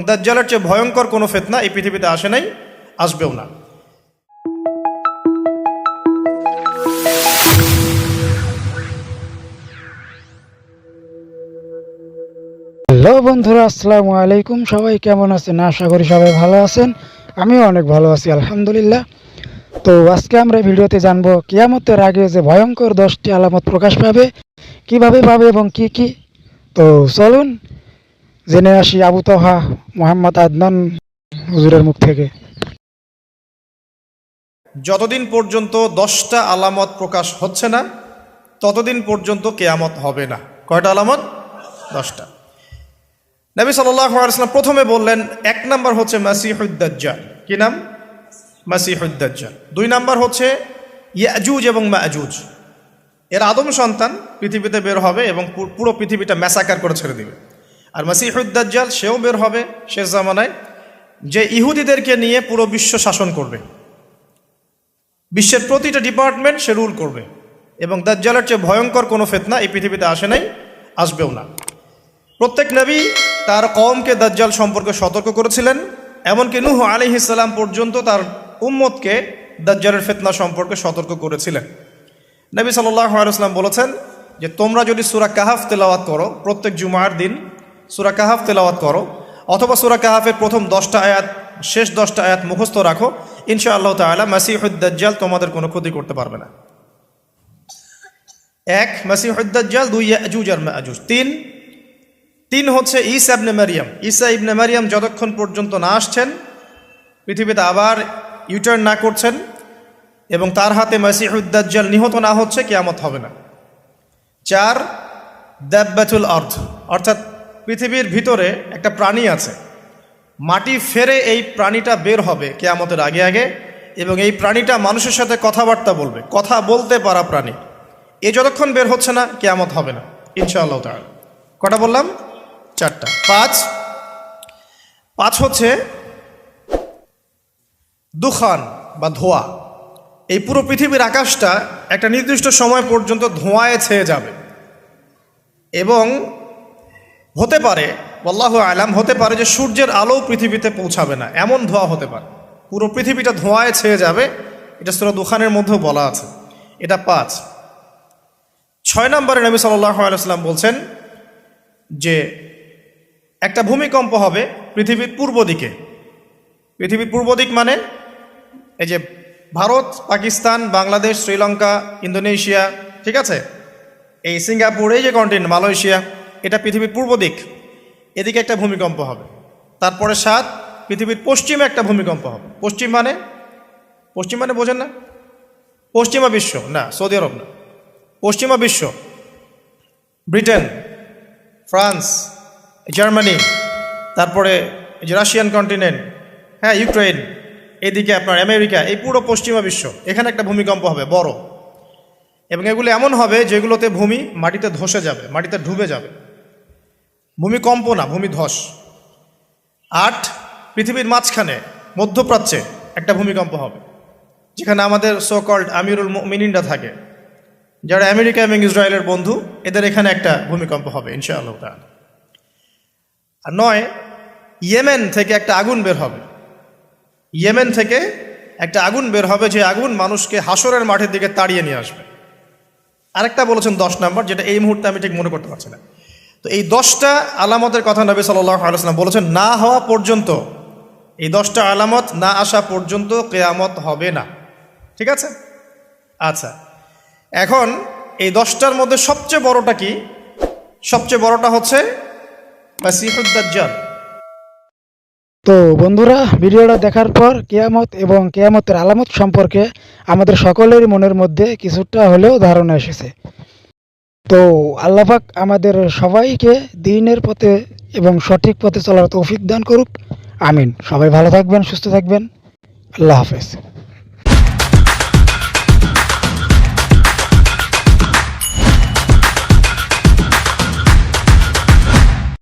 দাজ্জালের চেয়ে ভয়ঙ্কর কোনো ফিতনা এই পৃথিবীতে আসে নাই, আসবেও না। হ্যালো বন্ধুরা, আসসালামু আলাইকুম। সবাই কেমন আছেন? আশা করি সবাই ভালো আছেন। আমিও অনেক ভালো আছি, আলহামদুলিল্লাহ। তো আজকে আমরা ভিডিওতে জানবো কিয়ামতের আগে যে ভয়ঙ্কর 10টি আলামত প্রকাশ পাবে, কিভাবে পাবে এবং কি কি। তো চলুন জেনে আসি আবু তহা মোহাম্মদ আদনান হুজুরের মুখ থেকে। যতদিন পর্যন্ত 10টা আলামত প্রকাশ হচ্ছে না ততদিন পর্যন্ত কেয়ামত হবে না। কয়টা আলামত? 10টা। নবী সাল্লাল্লাহু আলাইহি ওয়াসাল্লাম প্রথমে বললেন 1 নাম্বার হচ্ছে মাসিহুদ দাজ্জাল। কি নাম? মাসিহুদ দাজ্জাল। 2 নাম্বার হচ্ছে ইয়াজুজ এবং মাজুজ। এর আদম সন্তান পৃথিবীতে বের হবে এবং পুরো পৃথিবীটা ম্যাসাকার করে ছেড়ে দিবে। আর মাসিহুদ দাজ্জাল সেও বের হবে শেষ জামানায়, যে ইহুদিদেরকে নিয়ে পুরো বিশ্ব শাসন করবে, বিশ্বের প্রতিটা ডিপার্টমেন্ট সে রুল করবে। এবং দাজ্জালের চেয়ে ভয়ঙ্কর কোনো ফিতনা এই পৃথিবীতে আসে নাই, আসবেও না। প্রত্যেক নবী তার কওমকে দাজ্জাল সম্পর্কে সতর্ক করেছিলেন, এমনকি নূহ আলাইহিস সালাম পর্যন্ত তার উম্মতকে দাজ্জালের ফিতনা সম্পর্কে সতর্ক করেছিলেন। নবী সাল্লাল্লাহু আলাইহি ওয়াসাল্লাম বলেছেন যে তোমরা যদি সূরা কাহাফ তেলাওয়াত করো, প্রত্যেক জুমার দিন সূরা কাহাফ তেলাওয়াত করো, অথবা সূরা কাহাফের প্রথম 10টা আয়াত শেষ 10টা আয়াত মুখস্থ রাখো, ইনশাআল্লাহ তাআলা মাসিহুদ দাজ্জাল তোমাদের কোনো ক্ষতি করতে পারবে না। 1 মাসিহুদ দাজ্জাল, 2 ইয়াজুজ আর মাজুজ, 3 হচ্ছে ঈসা ইবনে মারইয়াম। ঈসা ইবনে মারইয়াম যতক্ষণ পর্যন্ত না আসছেন, পৃথিবীতে আবার ইউটার্ন না করছেন এবং তার হাতে মাসিহুদ দাজ্জাল নিহত না হচ্ছে, কিয়ামত হবে না। 4 দাব্বাতুল আরদ, অর্থাৎ পৃথিবীর ভিতরে একটা প্রাণী আছে, মাটি ফেরে এই প্রাণীটা বের হবে কিয়ামতের আগে আগে, এবং এই প্রাণীটা মানুষের সাথে কথাবার্তা বলবে, কথা বলতে পারা প্রাণী। এ যতক্ষণ বের হচ্ছে না কিয়ামত হবে না ইনশাআল্লাহ তাআলা। কটা বললাম? 4টা। 5 হচ্ছে দুখান বা ধোঁয়া। এই পুরো পৃথিবীর আকাশটা একটা নির্দিষ্ট সময় পর্যন্ত ধোঁয়ায় ছেয়ে যাবে, এবং হতে পারে, আল্লাহু আলাম, হতে পারে যে সূর্যের আলো পৃথিবীতে পৌঁছাবে না, এমন ধোঁয়া হতে পারে। পুরো পৃথিবীটা ধোঁয়ায় ছেয়ে যাবে, এটা সূরা দুখানের মধ্যেও বলা আছে। এটা 5। 6 নম্বরে নবী সাল্লাল্লাহু আলাইহি ওয়াসাল্লাম বলছেন যে একটা ভূমিকম্প হবে পৃথিবীর পূর্ব দিকে। পৃথিবীর পূর্ব দিক মানে এই যে ভারত, পাকিস্তান, বাংলাদেশ, শ্রীলঙ্কা, ইন্দোনেশিয়া, ঠিক আছে, এই সিঙ্গাপুর, এই যে কন্টিনেন্ট, মালয়েশিয়া, এটা পৃথিবীর পূর্ব দিক। এদিকে একটা ভূমিকম্প হবে। তারপরে 7 পৃথিবীর পশ্চিমে একটা ভূমিকম্প হবে। পশ্চিম মানে বোঝেন না? পশ্চিমা বিশ্ব না, সৌদি আরব না, পশ্চিমা বিশ্ব, ব্রিটেন, ফ্রান্স, জার্মানি, তারপরে এই যে রাশিয়ান কন্টিনেন্ট, হ্যাঁ, ইউক্রেন, এদিকে আপনার আমেরিকা, এই পুরো পশ্চিমা বিশ্ব, এখানে একটা ভূমিকম্প হবে বড়। এবং এগুলো এমন হবে যেগুলোতে ভূমি মাটিতে ধসে যাবে, মাটিতে ডুবে যাবে। ভূমিকম্প না, ভূমিধস। 8 পৃথিবীর মাঝখানে মধ্যপ্রাচ্যে একটা ভূমিকম্প হবে, যেখানে আমাদের সো কল্ড আমিরুল মুমিনিনরা থাকে, যারা আমেরিকা এবং ইসরায়েলের বন্ধু, এদের এখানে একটা ভূমিকম্প হবে ইনশাআল্লাহ তাআলা। আর 9 ইয়েমেন থেকে একটা আগুন বের হবে। ইয়েমেন থেকে একটা আগুন বের হবে, যে আগুন মানুষকে হাসরের মাঠের দিকে তাড়িয়ে নিয়ে আসবে। আরেকটা বলেছেন 10 নম্বর, যেটা এই মুহূর্তে আমি ঠিক মনে করতে পারছি না। তো এই 10টা আলামতের কথা নবী সাল্লাল্লাহু আলাইহি ওয়াসাল্লাম বলেছেন, না হওয়া পর্যন্ত, এই 10টা আলামত না আসা পর্যন্ত কিয়ামত হবে না। ঠিক আছে? আচ্ছা, এখন এই 10টার মধ্যে সবচেয়ে বড়টা কি? সবচেয়ে বড়টা হচ্ছে মাসিহুদ দাজ্জাল। তো বন্ধুরা, ভিডিওটা দেখার পর কিয়ামত এবং কিয়ামতের আলামত সম্পর্কে আমাদের সকলেরই মনের মধ্যে কিছুটা হলেও ধারণা এসেছে। তো আল্লাহ পাক আমাদের সবাইকে দ্বীনের পথে এবং সঠিক পথে চলার তৌফিক দান করুক, আমিন। সবাই ভালো থাকবেন, সুস্থ থাকবেন, আল্লাহ হাফেজ।